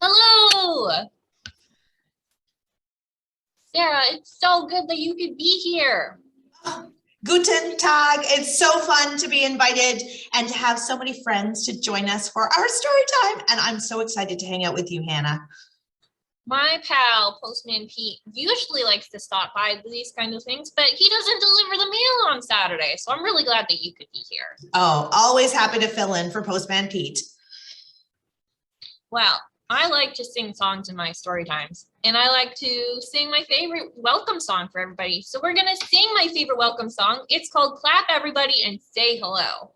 Hello! Sarah, it's so good that you could be here. Guten Tag. It's so fun to be invited and to have so many friends to join us for our story time. And I'm so excited to hang out with you, Hannah. My pal, Postman Pete, usually likes to stop by these kinds of things, but he doesn't deliver the mail on Saturday. So I'm really glad that you could be here. Oh, always happy to fill in for Postman Pete. Well, I like to sing songs in my story times, and I like to sing my favorite welcome song for everybody. So we're going to sing my favorite welcome song. It's called Clap Everybody and Say Hello.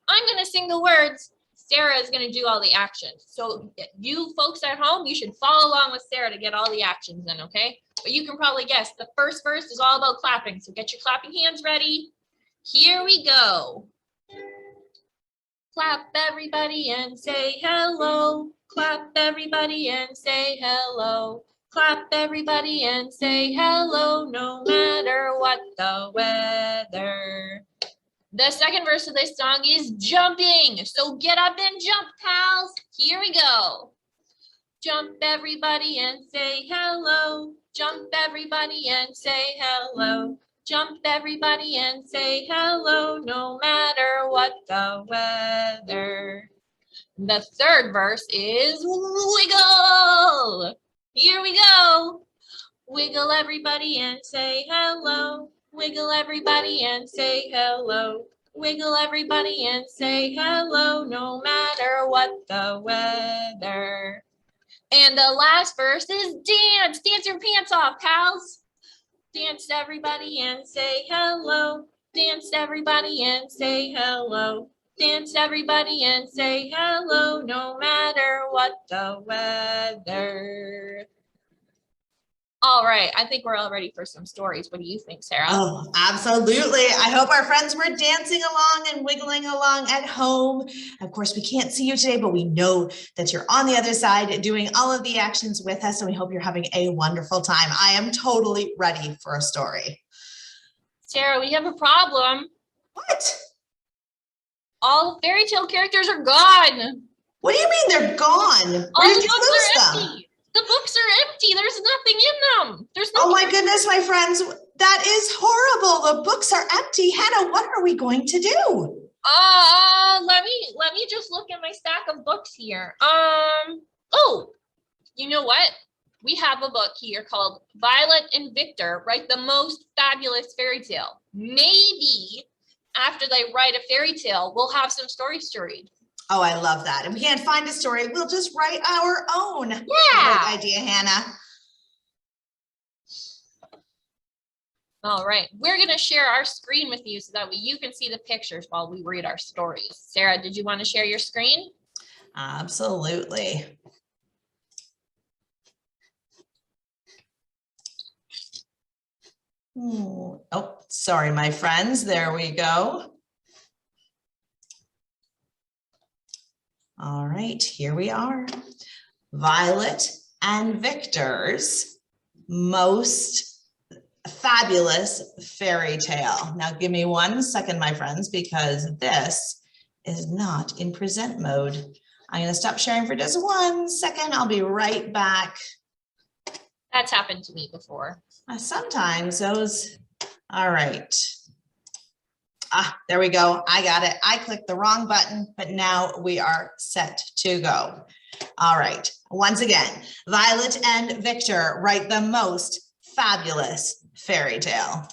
I'm going to sing the words. Sarah is going to do all the actions. So you folks at home, you should follow along with Sarah to get all the actions in, okay? But you can probably guess the first verse is all about clapping. So get your clapping hands ready. Here we go. Clap everybody and say hello. Clap everybody and say hello. Clap everybody and say hello, no matter what the weather. The second verse of this song is jumping. So get up and jump, pals. Here we go. Jump everybody and say hello. Jump everybody and say hello. Jump everybody and say hello, no matter what the weather. The third verse is wiggle. Here we go. Wiggle everybody and say hello. Wiggle everybody and say hello. Wiggle everybody and say hello, no matter what the weather. And the last verse is dance. Dance your pants off, pals. Dance everybody and say hello. Dance everybody and say hello. Dance everybody and say hello, no matter what the weather. All right, I think we're all ready for some stories. What do you think, Sarah? Oh, absolutely. I hope our friends were dancing along and wiggling along at home. Of course, we can't see you today, but we know that you're on the other side doing all of the actions with us, and we hope you're having a wonderful time. I am totally ready for a story. Sarah, we have a problem. What? All the fairy tale characters are gone. What do you mean they're gone? All the books are empty. The books are empty. There's nothing in them. There's no. Oh my goodness, my friends, that is horrible. The books are empty. Hannah, what are we going to do? Let me just look at my stack of books here. Oh, you know what? We have a book here called Violet and Victor Write the Most Fabulous Fairy Tale. Maybe after they write a fairy tale, we'll have some stories to read. Oh, I love that. And we can't find a story. We'll just write our own. Yeah. Great idea, Hannah. All right. We're going to share our screen with you so that you can see the pictures while we read our stories. Sarah, did you want to share your screen? Absolutely. Oh, sorry, my friends. There we go. All right, here we are. Violet and Victor's Most Fabulous Fairy Tale. Now give me 1 second, my friends, because this is not in present mode. I'm going to stop sharing for just 1 second. I'll be right back. That's happened to me before. Sometimes those, all right. There we go. I got it. I clicked the wrong button, but now we are set to go. All right. Once again, Violet and Victor write the most fabulous fairy tale.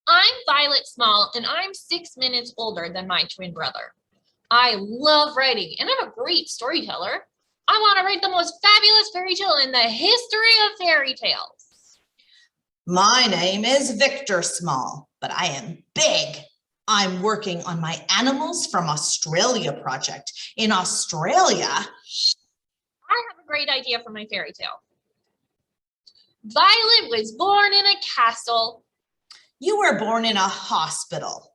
I'm Violet Small, and I'm 6 minutes older than my twin brother. I love writing, and I'm a great storyteller. I want to write the most fabulous fairy tale in the history of fairy tales. My name is Victor Small, but I am big. I'm working on my Animals from Australia project. In Australia, I have a great idea for my fairy tale. Violet was born in a castle. You were born in a hospital.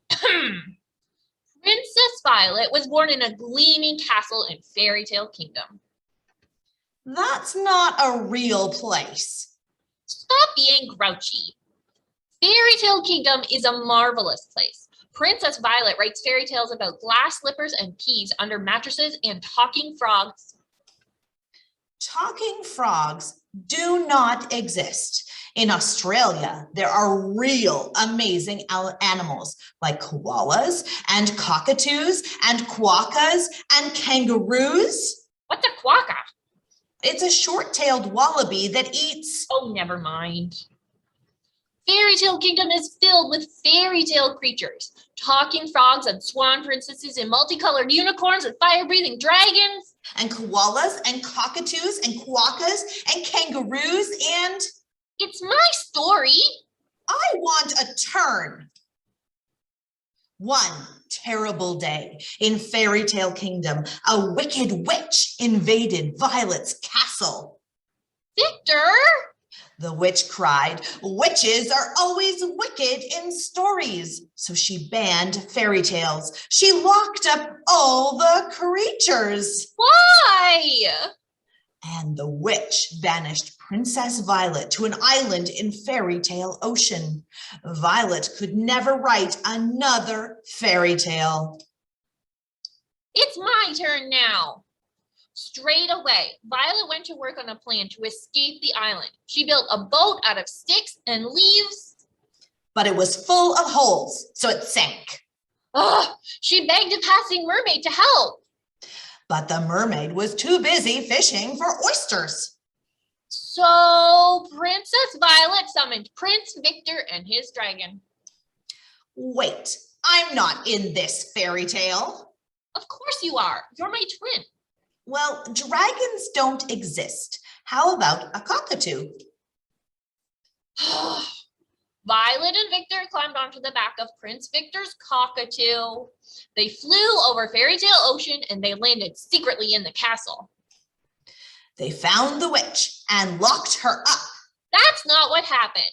Princess Violet was born in a gleaming castle in Fairy Tale Kingdom. That's not a real place. Stop being grouchy. Fairy Tale Kingdom is a marvelous place. Princess Violet writes fairy tales about glass slippers and peas under mattresses and talking frogs. Talking frogs do not exist. In Australia, there are real amazing animals like koalas and cockatoos and quokkas and kangaroos. What's a quokka? It's a short-tailed wallaby that eats... Oh, never mind. Fairytale Kingdom is filled with fairy tale creatures. Talking frogs and swan princesses and multicolored unicorns and fire-breathing dragons. And koalas and cockatoos and quokkas and kangaroos and... It's my story. I want a turn. One terrible day in Fairytale Kingdom, a wicked witch invaded Violet's castle. Victor! The witch cried, "Witches are always wicked in stories." So she banned fairy tales. She locked up all the creatures. Why? And the witch banished Princess Violet to an island in Fairytale Ocean. Violet could never write another fairy tale. It's my turn now. Straight away, Violet went to work on a plan to escape the island. She built a boat out of sticks and leaves. But it was full of holes, so it sank. Ugh, she begged a passing mermaid to help. But the mermaid was too busy fishing for oysters. So Princess Violet summoned Prince Victor and his dragon. Wait, I'm not in this fairy tale. Of course you are. You're my twin. Well, dragons don't exist. How about a cockatoo? Violet and Victor climbed onto the back of Prince Victor's cockatoo. They flew over Fairytale Ocean and they landed secretly in the castle. They found the witch and locked her up. That's not what happened.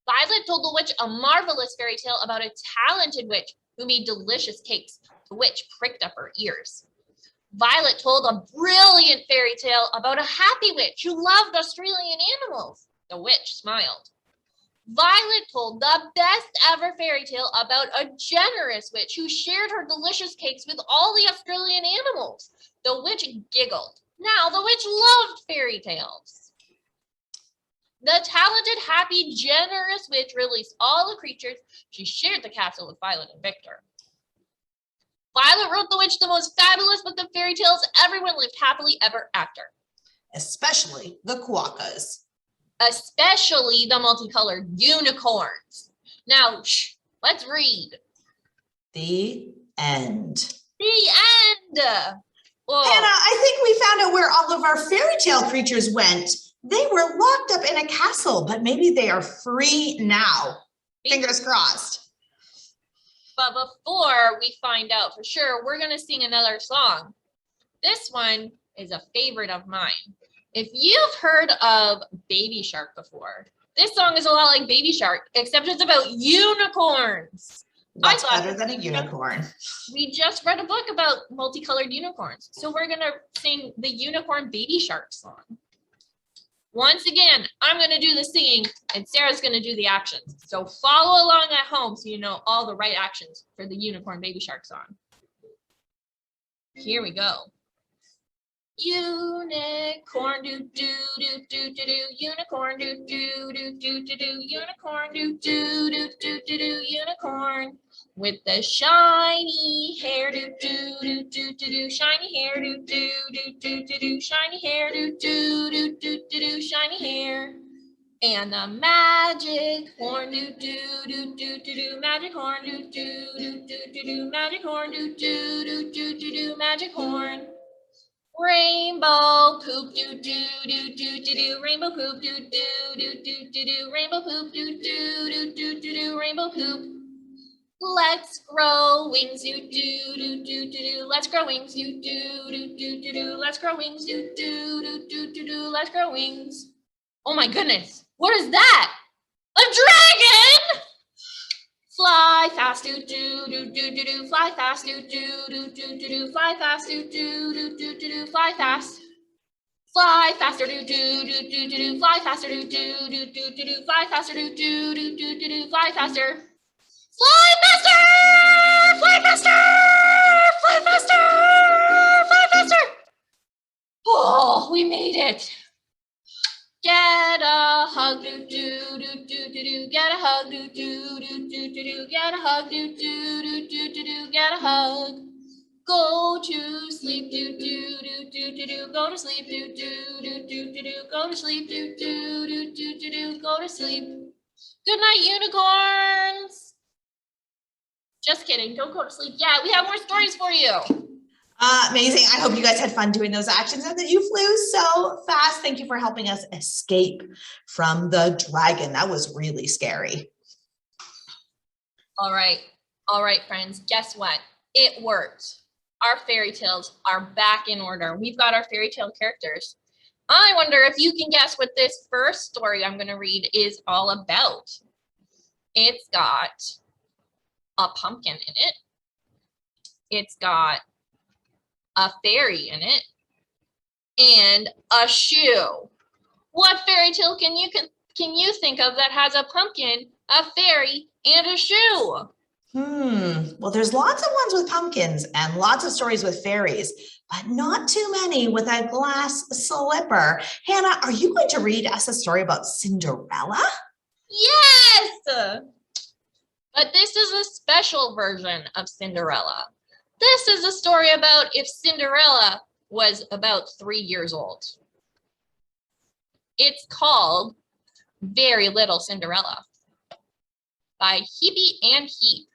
Violet told the witch a marvelous fairy tale about a talented witch who made delicious cakes. The witch pricked up her ears. Violet told a brilliant fairy tale about a happy witch who loved Australian animals. The witch smiled. Violet told the best ever fairy tale about a generous witch who shared her delicious cakes with all the Australian animals. The witch giggled. Now the witch loved fairy tales. The talented, happy, generous witch released all the creatures. She shared the castle with Violet and Victor. Violet wrote the witch the most fabulous book of fairy tales. Everyone lived happily ever after. Especially the quokkas. Especially the multicolored unicorns. Now, let's read. The end. The end. Whoa. Hannah, I think we found out where all of our fairy tale creatures went. They were locked up in a castle, but maybe they are free now. Fingers crossed. But before we find out for sure, we're going to sing another song. This one is a favorite of mine. If you've heard of Baby Shark before, this song is a lot like Baby Shark, except it's about unicorns. That's better than a unicorn. We just read a book about multicolored unicorns. So we're going to sing the Unicorn Baby Shark song. Once again, I'm going to do the singing and Sarah's going to do the actions. So follow along at home so you know all the right actions for the Unicorn Baby Shark song. Here we go. Unicorn do do do do do do unicorn do do do do do do unicorn do do do do do do unicorn with the shiny hair do do do do do do shiny hair do do do do do do shiny hair do do do do do do shiny hair and the magic horn do do do do do do magic horn do do do do do do magic horn do do do do do do magic horn. Rainbow poop do do do do do do rainbow poop do do do do do do rainbow poop do do do do do do rainbow poop. Let's grow wings do do do do do do let's grow wings do do do do do do let's grow wings do do do do do do let's grow wings. Oh my goodness, what is that? A dragon! Fly fast, do do do do do do. Fly fast, do do do do do do. Fly fast, do do do do do do. Fly fast. Fly faster, do do do do do do. Fly faster, do do do do do do. Fly faster, do do do do do do. Fly faster. Fly faster! Fly faster! Fly faster! Fly faster! Oh, we made it. Get a hug, do do do do do do. Get a hug, do do do do do do. Get a hug, do do do do do do. Get a hug. Go to sleep, do do do do do do. Go to sleep, do do do do do do. Go to sleep, do do do do do do. Go to sleep. Good night, unicorns. Just kidding. Don't go to sleep. Yeah, we have more stories for you. Amazing. I hope you guys had fun doing those actions and that you flew so fast. Thank you for helping us escape from the dragon. That was really scary. All right, friends. Guess what? It worked. Our fairy tales are back in order. We've got our fairy tale characters. I wonder if you can guess what this first story I'm going to read is all about. It's got a pumpkin in it. It's got a fairy in it and a shoe. What fairy tale can you think of that has a pumpkin, a fairy, and a shoe? Well, there's lots of ones with pumpkins and lots of stories with fairies, but not too many with a glass slipper. Hannah, are you going to read us a story about Cinderella? Yes! But this is a special version of Cinderella. This is a story about if Cinderella was about 3 years old. It's called Very Little Cinderella by Hebe and Heap.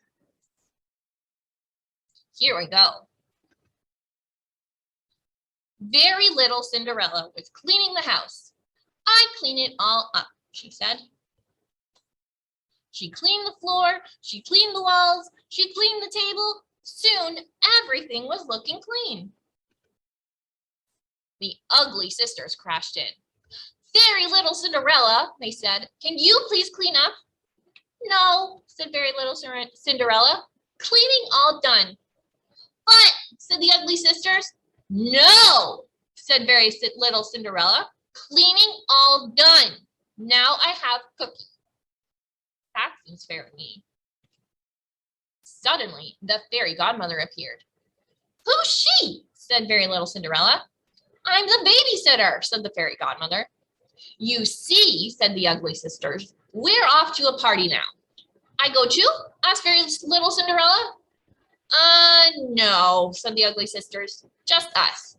Here we go. Very little Cinderella was cleaning the house. I clean it all up, she said. She cleaned the floor, she cleaned the walls, she cleaned the table. Soon, everything was looking clean. The ugly sisters crashed in. Very little Cinderella, they said. Can you please clean up? No, said very little Cinderella. Cleaning all done. But, said the ugly sisters. No, said very little Cinderella. Cleaning all done. Now I have cookie. That seems fair to me. Suddenly, the fairy godmother appeared. Who's she? Said very little Cinderella. I'm the babysitter, said the fairy godmother. You see, said the ugly sisters, we're off to a party now. I go too? Asked very little Cinderella. No, said the ugly sisters, just us.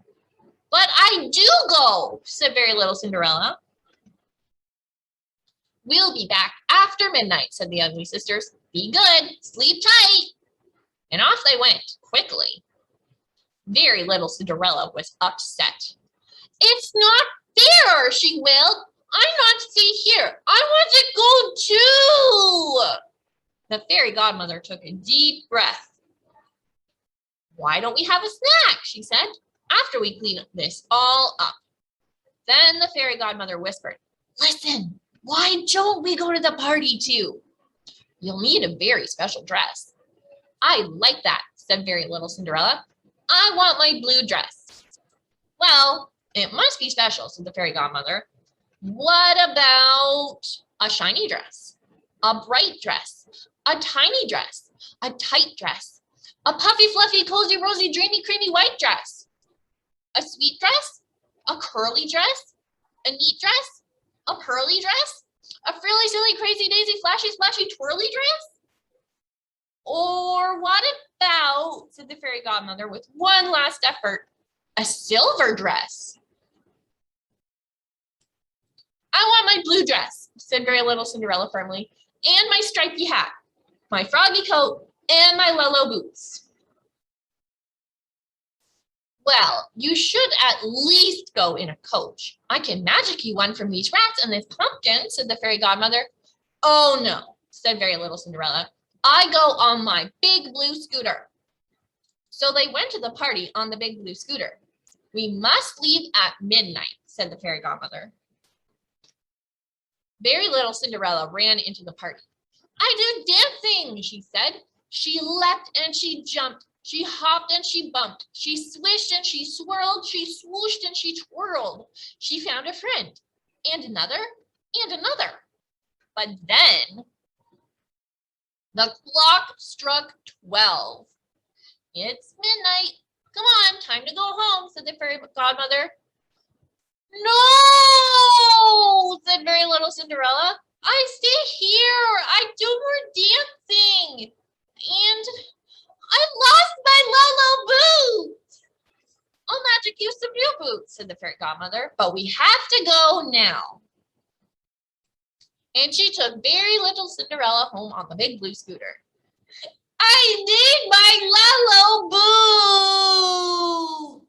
But I do go, said very little Cinderella. We'll be back after midnight, said the ugly sisters. Be good, sleep tight. And off they went, quickly. Very little Cinderella was upset. It's not fair, she wailed. I'm not stay here. I want to go too. The fairy godmother took a deep breath. Why don't we have a snack, she said, after we clean this all up. Then the fairy godmother whispered, listen, why don't we go to the party too? You'll need a very special dress. I like that, said very little Cinderella. I want my blue dress. Well, it must be special, said the fairy godmother. What about a shiny dress, a bright dress, a tiny dress, a tight dress, a puffy, fluffy, cozy, rosy, dreamy, creamy white dress, a sweet dress, a curly dress, a neat dress, a pearly dress, a frilly, silly, crazy, daisy, flashy, splashy, twirly dress? Or what about, said the fairy godmother with one last effort, a silver dress? I want my blue dress, said very little Cinderella firmly, and my stripy hat, my froggy coat, and my Lolo boots. Well, you should at least go in a coach. I can magic you one from these rats and this pumpkin, said the fairy godmother. Oh no, said very little Cinderella. I go on my big blue scooter. So they went to the party on the big blue scooter. We must leave at midnight, said the fairy godmother. Very little Cinderella ran into the party. I do dancing, she said. She leapt and she jumped. She hopped and she bumped. She swished and she swirled. She swooshed and she twirled. She found a friend and another and another. But then The clock struck 12. It's midnight. Come on, time to go home, said the fairy godmother. No, said very little Cinderella. I stay here. I do more dancing. And I lost my Lolo boots. All magic use of new boots, said the fairy godmother. But we have to go now. And she took very little Cinderella home on the big blue scooter. I need my Lolo boot.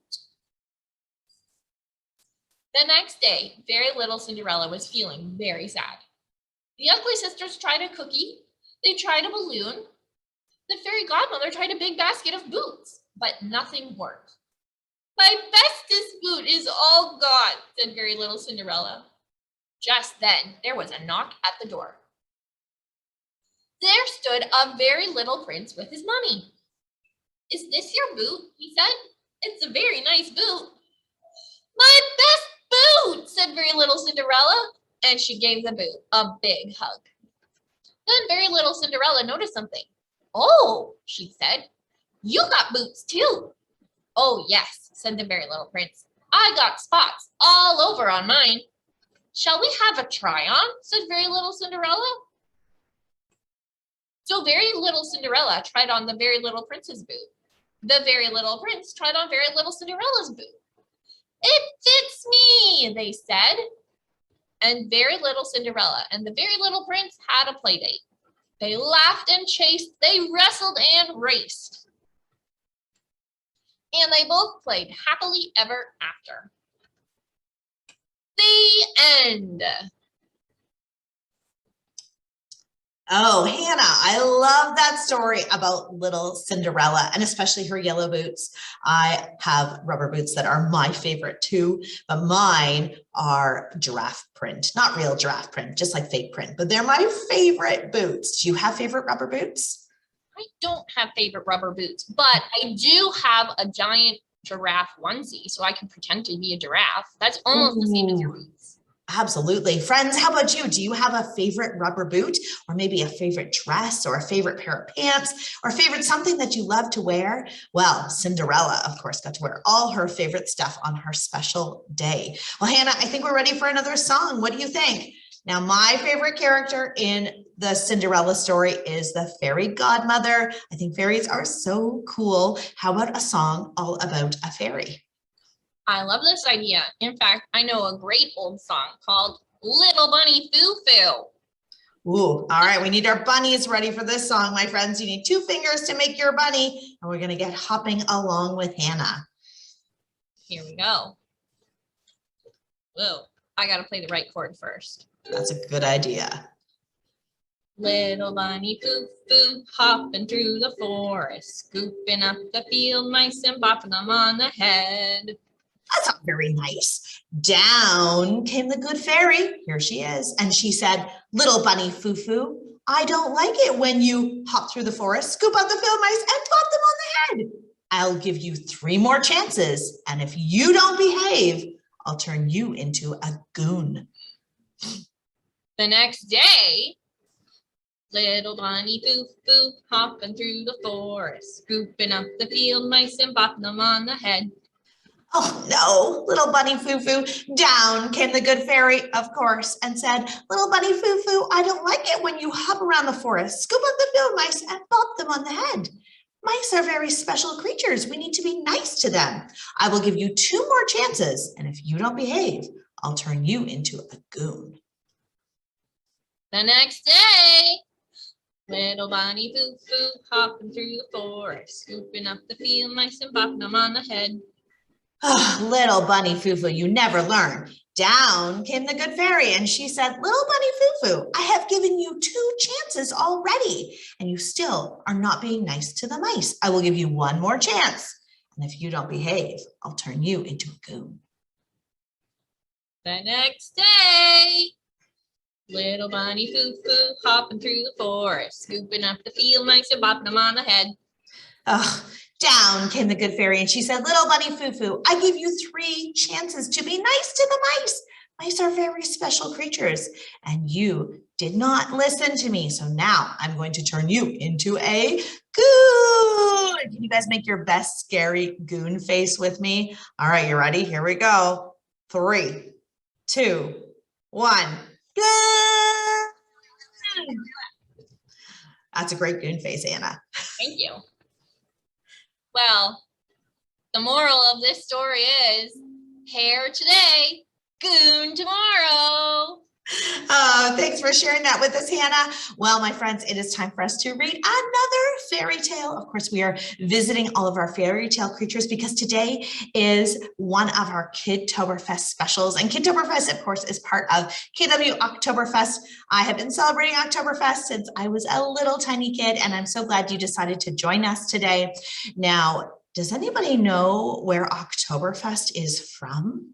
The next day, very little Cinderella was feeling very sad. The ugly sisters tried a cookie. They tried a balloon. The fairy godmother tried a big basket of boots, but nothing worked. My bestest boot is all gone, said very little Cinderella. Just then, there was a knock at the door. There stood a very little prince with his mummy. Is this your boot? He said. It's a very nice boot. My best boot, said very little Cinderella, and she gave the boot a big hug. Then very little Cinderella noticed something. Oh, she said, you got boots too. Oh, yes, said the very little prince. I got spots all over on mine. Shall we have a try-on? Said very little Cinderella. So very little Cinderella tried on the very little prince's boot. The very little prince tried on very little Cinderella's boot. It fits me, they said. And very little Cinderella and the very little prince had a play date. They laughed and chased, they wrestled and raced. And they both played happily ever after. The end. Oh, Hannah, I love that story about little Cinderella and especially her yellow boots. I have rubber boots that are my favorite too, but mine are giraffe print, not real giraffe print, just like fake print, but they're my favorite boots. Do you have favorite rubber boots? I don't have favorite rubber boots, but I do have a giant giraffe onesie, so I can pretend to be a giraffe. That's almost the same as your boots. Absolutely. Friends, how about you? Do you have a favorite rubber boot or maybe a favorite dress or a favorite pair of pants or favorite something that you love to wear? Well, Cinderella, of course, got to wear all her favorite stuff on her special day. Well, Hannah, I think we're ready for another song. What do you think? Now, my favorite character in the Cinderella story is the fairy godmother. I think fairies are so cool. How about a song all about a fairy? I love this idea. In fact, I know a great old song called Little Bunny Fufu. Ooh, all right. We need our bunnies ready for this song, my friends. You need 2 fingers to make your bunny, and we're going to get hopping along with Hannah. Here we go. Whoa, I got to play the right chord first. That's a good idea. Little bunny Fufu, hopping through the forest, scooping up the field mice and bopping them on the head. That's not very nice. Down came the good fairy. Here she is. And she said, little bunny Fufu, I don't like it when you hop through the forest, scoop up the field mice and pop them on the head. I'll give you 3 more chances. And if you don't behave, I'll turn you into a goon. The next day, little bunny Fufu, hopping through the forest, scooping up the field mice and bopping them on the head. Oh no, little bunny Fufu. Down came the good fairy, of course, and said, little bunny Fufu, I don't like it when you hop around the forest, scoop up the field mice and bop them on the head. Mice are very special creatures. We need to be nice to them. I will give you 2 more chances, and if you don't behave, I'll turn you into a goon. The next day, little bunny Fufu, hopping through the forest, scooping up the field mice and bopping them on the head. Oh, little bunny Fufu, you never learn. Down came the good fairy and she said, little bunny Fufu, I have given you 2 chances already and you still are not being nice to the mice. I will give you 1 more chance. And if you don't behave, I'll turn you into a goon. The next day, little bunny Fufu, hopping through the forest, scooping up the field mice and bopping them on the head. Oh, down came the good fairy and she said, little bunny Fufu, I give you 3 chances to be nice to the mice. Mice are very special creatures, and you did not listen to me. So now I'm going to turn you into a goon. Can you guys make your best scary goon face with me? All right, you ready? Here we go. 3, 2, 1. Goon! That's a great goon face, Anna. Thank you. Well, the moral of this story is hair today, goon tomorrow. Oh, thanks for sharing that with us, Hannah. Well, my friends, it is time for us to read another fairy tale. Of course, we are visiting all of our fairy tale creatures because today is one of our Kidtoberfest specials. And Kidtoberfest, of course, is part of KW Oktoberfest. I have been celebrating Oktoberfest since I was a little tiny kid, and I'm so glad you decided to join us today. Now, does anybody know where Oktoberfest is from?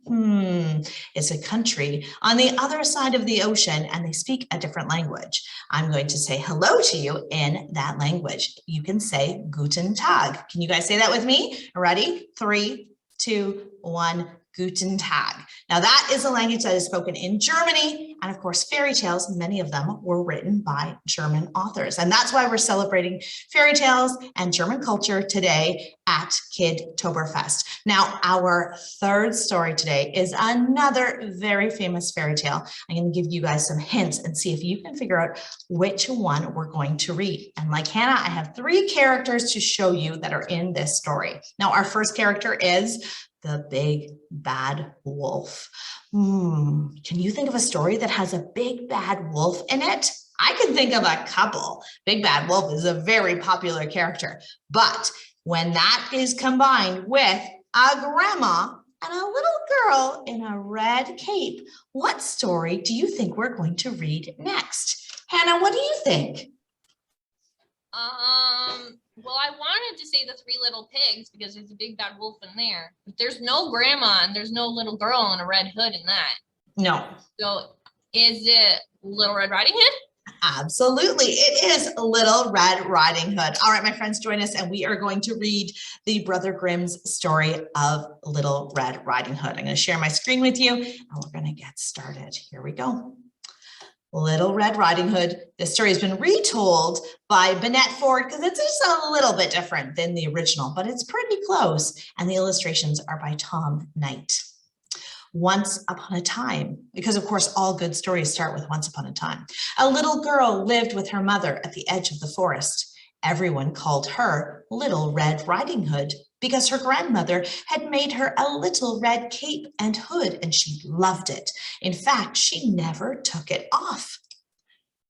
It's a country on the other side of the ocean, and they speak a different language. I'm going to say hello to you in that language. You can say Guten Tag. Can you guys say that with me? Ready? 3, 2, 1. Guten Tag. Now that is a language that is spoken in Germany. And of course, fairy tales, many of them were written by German authors. And that's why we're celebrating fairy tales and German culture today at Kidtoberfest. Now, our third story today is another very famous fairy tale. I'm going to give you guys some hints and see if you can figure out which one we're going to read. And like Hannah, I have 3 characters to show you that are in this story. Now, our first character is the big bad wolf. Can you think of a story that has a big bad wolf in it? I can think of a couple. Big bad wolf is a very popular character, but when that is combined with a grandma and a little girl in a red cape, what story do you think we're going to read next? Hannah, what do you think? Well, I wanted to say the 3 Little Pigs because there's a big bad wolf in there, but there's no grandma and there's no little girl in a red hood in that. No. So is it Little Red Riding Hood? Absolutely. It is Little Red Riding Hood. All right, my friends, join us and we are going to read the Brother Grimm's story of Little Red Riding Hood. I'm going to share my screen with you and we're going to get started. Here we go. Little Red Riding Hood. This story has been retold by Bennett Ford because it's just a little bit different than the original, but it's pretty close. And the illustrations are by Tom Knight. Once upon a time, because of course all good stories start with once upon a time, a little girl lived with her mother at the edge of the forest. Everyone called her Little Red Riding Hood because her grandmother had made her a little red cape and hood and she loved it. In fact, she never took it off.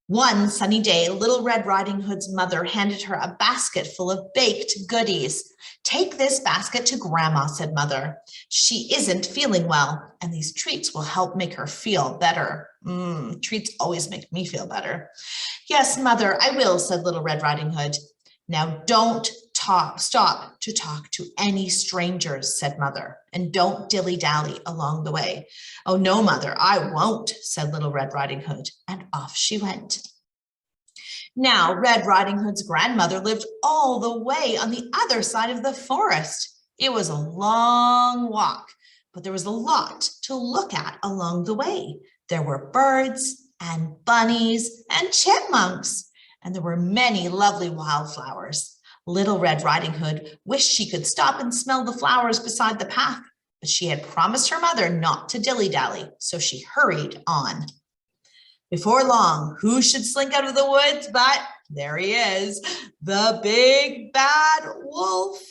One sunny day, Little Red Riding Hood's mother handed her a basket full of baked goodies. "Take this basket to Grandma," said Mother. "She isn't feeling well, and these treats will help make her feel better." Treats always make me feel better. "Yes, Mother, I will," said Little Red Riding Hood. "Now don't stop to talk to any strangers," said Mother, "and don't dilly-dally along the way." "Oh, no, Mother, I won't," said Little Red Riding Hood, and off she went. Now, Red Riding Hood's grandmother lived all the way on the other side of the forest. It was a long walk, but there was a lot to look at along the way. There were birds and bunnies and chipmunks, and there were many lovely wildflowers. Little Red Riding Hood wished she could stop and smell the flowers beside the path, but she had promised her mother not to dilly-dally, so she hurried on. Before long, who should slink out of the woods but, there he is, the big bad wolf.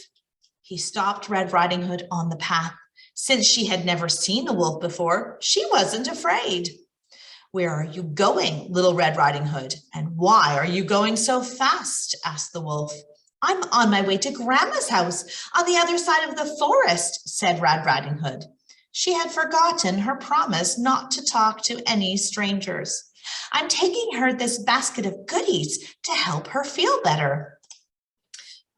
He stopped Red Riding Hood on the path. Since she had never seen a wolf before, she wasn't afraid. "Where are you going, Little Red Riding Hood? And why are you going so fast?" asked the wolf. "I'm on my way to Grandma's house on the other side of the forest," said Red Riding Hood. She had forgotten her promise not to talk to any strangers. "I'm taking her this basket of goodies to help her feel better."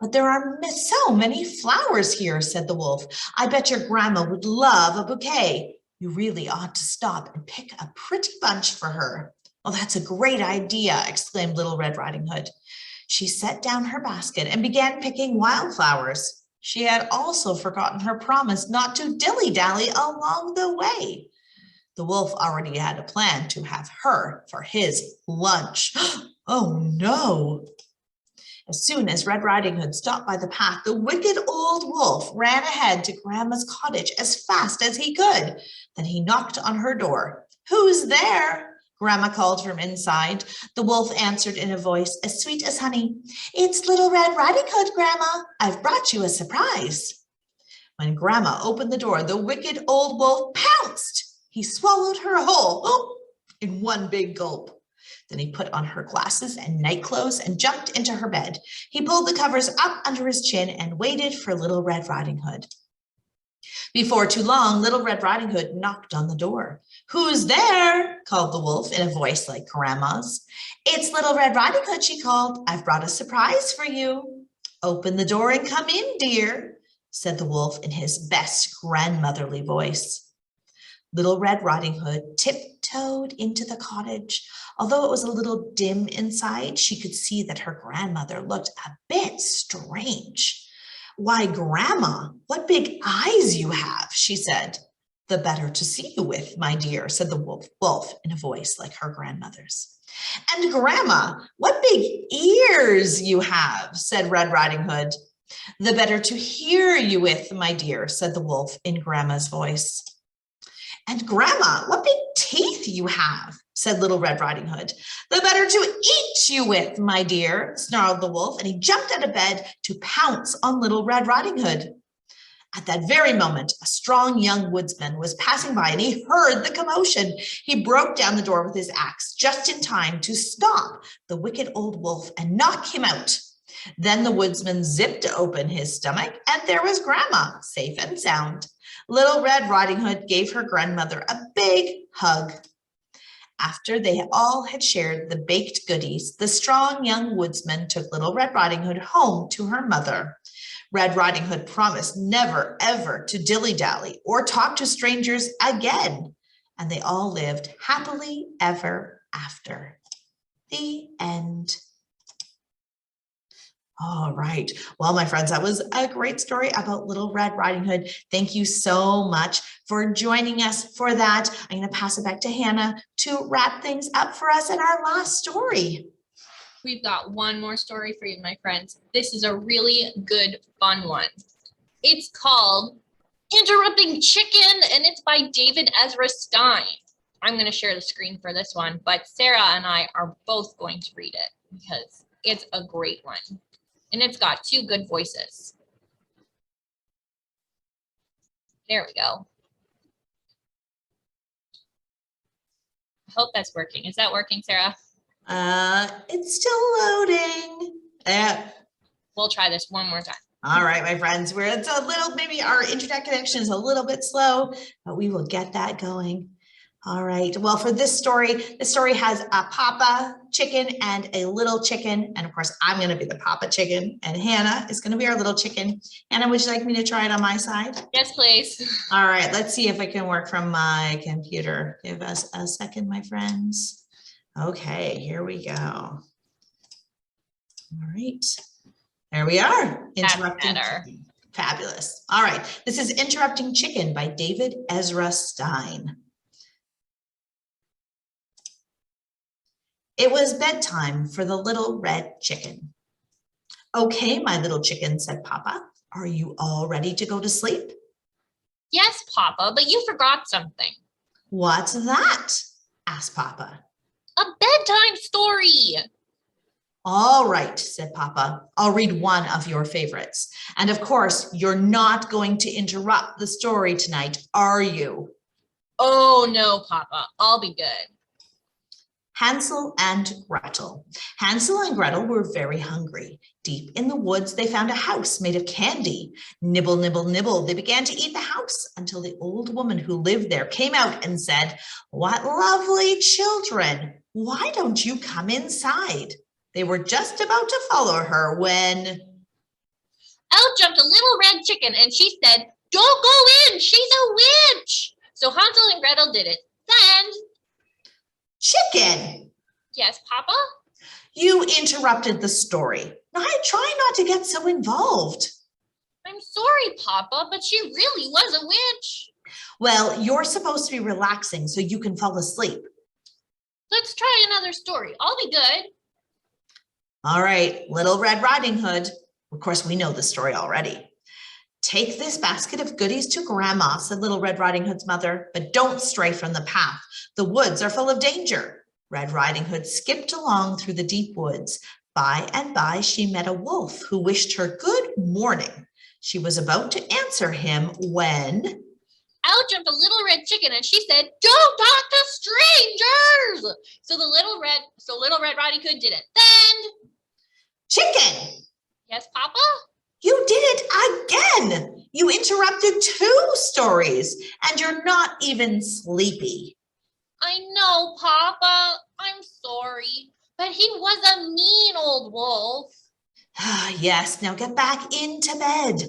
"But there are so many flowers here," said the wolf. "I bet your grandma would love a bouquet. You really ought to stop and pick a pretty bunch for her." "Oh, that's a great idea," exclaimed Little Red Riding Hood. She set down her basket and began picking wildflowers. She had also forgotten her promise not to dilly-dally along the way. The wolf already had a plan to have her for his lunch. Oh no! As soon as Red Riding Hood stopped by the path, the wicked old wolf ran ahead to Grandma's cottage as fast as he could. Then he knocked on her door. "Who's there?" Grandma called from inside. The wolf answered in a voice as sweet as honey. "It's little Red Riding Hood, Grandma. I've brought you a surprise." When Grandma opened the door, the wicked old wolf pounced. He swallowed her whole in one big gulp. Then he put on her glasses and night clothes and jumped into her bed. He pulled the covers up under his chin and waited for little Red Riding Hood. Before too long, little Red Riding Hood knocked on the door. "Who's there?" called the wolf in a voice like Grandma's. "It's little Red Riding Hood," she called. "I've brought a surprise for you." "Open the door and come in, dear," said the wolf in his best grandmotherly voice. Little Red Riding Hood tiptoed into the cottage. Although it was a little dim inside, she could see that her grandmother looked a bit strange. "Why, Grandma, what big eyes you have," she said. "The better to see you with, my dear," said the wolf in a voice like her grandmother's. "And Grandma, what big ears you have," said Red Riding Hood. "The better to hear you with, my dear," said the wolf in Grandma's voice. "And Grandma, what big teeth you have," said little Red Riding Hood. "The better to eat you with, my dear," snarled the wolf, and he jumped out of bed to pounce on little Red Riding Hood. At that very moment, a strong young woodsman was passing by and he heard the commotion. He broke down the door with his axe just in time to stop the wicked old wolf and knock him out. Then the woodsman zipped open his stomach and there was Grandma, safe and sound. Little Red Riding Hood gave her grandmother a big hug. After they all had shared the baked goodies, the strong young woodsman took little Red Riding Hood home to her mother. Red Riding Hood promised never, ever to dilly-dally or talk to strangers again. And they all lived happily ever after. The end. All right. Well, my friends, that was a great story about Little Red Riding Hood. Thank you so much for joining us for that. I'm going to pass it back to Hannah to wrap things up for us in our last story. We've got one more story for you, my friends. This is a really good, fun one. It's called Interrupting Chicken, and it's by David Ezra Stein. I'm going to share the screen for this one, but Sarah and I are both going to read it because it's a great one. And it's got two good voices. There we go. I hope that's working. Is that working, Sarah? It's still loading. We'll try this one more time. All right, my friends, it's a little, maybe our internet connection is a little bit slow, but we will get that going. All right. Well, for this story has a papa chicken and a little chicken. And of course, I'm going to be the papa chicken and Hannah is going to be our little chicken. Hannah, would you like me to try it on my side? Yes, please. All right. Let's see if it can work from my computer. Give us a second, my friends. Okay, here we go. All right. There we are. Interrupting Chicken. Fabulous. All right. This is Interrupting Chicken by David Ezra Stein. It was bedtime for the little red chicken. "Okay, my little chicken," said Papa. "Are you all ready to go to sleep?" Yes, Papa, but you forgot something. "What's that?" asked Papa. A bedtime story. "All right," said Papa. "I'll read one of your favorites. And of course, you're not going to interrupt the story tonight, are you?" Oh, no, Papa. I'll be good. Hansel and Gretel. Hansel and Gretel were very hungry. Deep in the woods, they found a house made of candy. Nibble, nibble, nibble, they began to eat the house until the old woman who lived there came out and said, "What lovely children! Why don't you come inside?" They were just about to follow her when out jumped a little red chicken and she said, "Don't go in, she's a witch." So Hansel and Gretel did it. Then Chicken. Yes, Papa? You interrupted the story. Now I try not to get so involved. I'm sorry, Papa, but she really was a witch. Well, you're supposed to be relaxing so you can fall asleep. Let's try another story. I'll be good. All right, Little Red Riding Hood. Of course, we know the story already. Take this basket of goodies to Grandma, said Little Red Riding Hood's mother, but don't stray from the path. The woods are full of danger. Red Riding Hood skipped along through the deep woods. By and by, she met a wolf who wished her good morning. She was about to answer him when... Out jumped a little red chicken and she said, "Don't talk to strangers." So Little Red Riding Hood did it. Then, Chicken, yes, Papa? you did it again. You interrupted 2 stories and you're not even sleepy. I know, Papa. I'm sorry. But he was a mean old wolf. Yes, now get back into bed.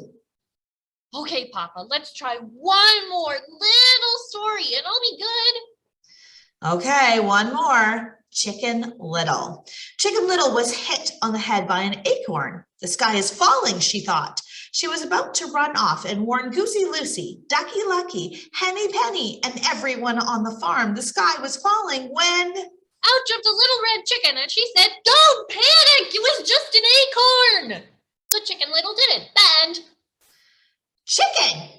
Okay, Papa, let's try one more little story and I'll be good. Okay, one more. Chicken Little. Chicken Little was hit on the head by an acorn. The sky is falling, she thought. She was about to run off and warn Goosey Lucy, Ducky Lucky, Henny Penny, and everyone on the farm the sky was falling when... Out jumped a little red chicken and she said, "Don't panic, it was just an acorn." So Chicken Little did it. And... Chicken,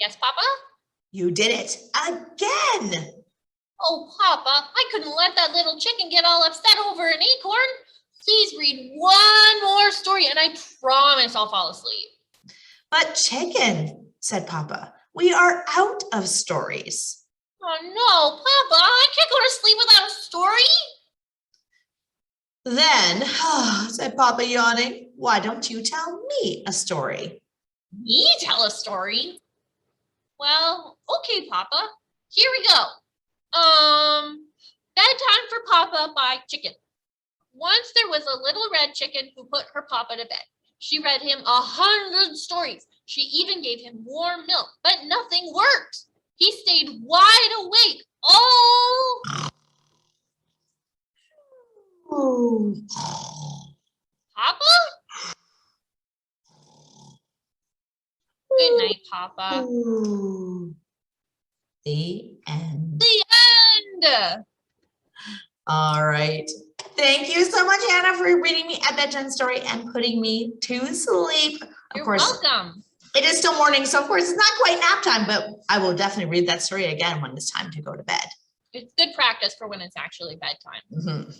Yes, Papa? you did it again. Oh, Papa, I couldn't let that little chicken get all upset over an acorn. Please read one more story and I promise I'll fall asleep. But Chicken, said Papa, we are out of stories. Oh no, Papa, I can't go to sleep without a story. Then, said Papa yawning, why don't you tell me a story? Me tell a story? Well, okay, Papa. Here we go. Bedtime for Papa by Chicken. Once there was a little red chicken who put her Papa to bed. She read him 100 stories. She even gave him warm milk, but nothing worked. He stayed wide awake all... Ooh. Papa? Good night, Papa. Ooh. The end. The end. All right. Thank you so much, Hannah, for reading me a bedtime story and putting me to sleep. You're welcome. It is still morning, so of course it's not quite nap time, but I will definitely read that story again when it's time to go to bed. It's good practice for when it's actually bedtime. Mm-hmm.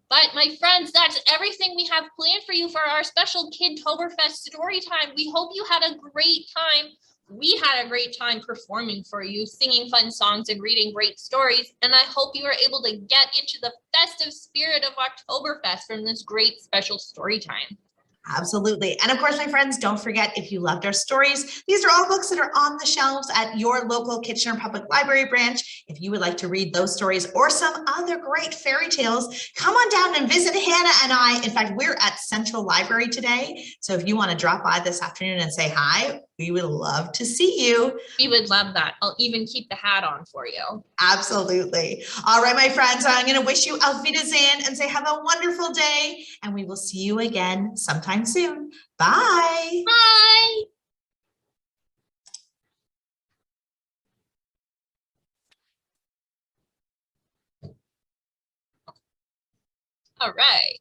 But my friends, that's everything we have planned for you for our special Kidtoberfest story time. We hope you had a great time. We had a great time performing for you, singing fun songs and reading great stories. And I hope you were able to get into the festive spirit of Oktoberfest from this great special story time. Absolutely. And of course, my friends, don't forget, if you loved our stories, these are all books that are on the shelves at your local Kitchener Public Library branch. If you would like to read those stories or some other great fairy tales, come on down and visit Hannah and I. In fact, we're at Central Library today. So if you want to drop by this afternoon and say hi, we would love to see you. We would love that. I'll even keep the hat on for you. Absolutely. All right, my friends, I'm going to wish you auf Wiedersehen and say have a wonderful day. And we will see you again sometime soon. Bye. Bye. All right.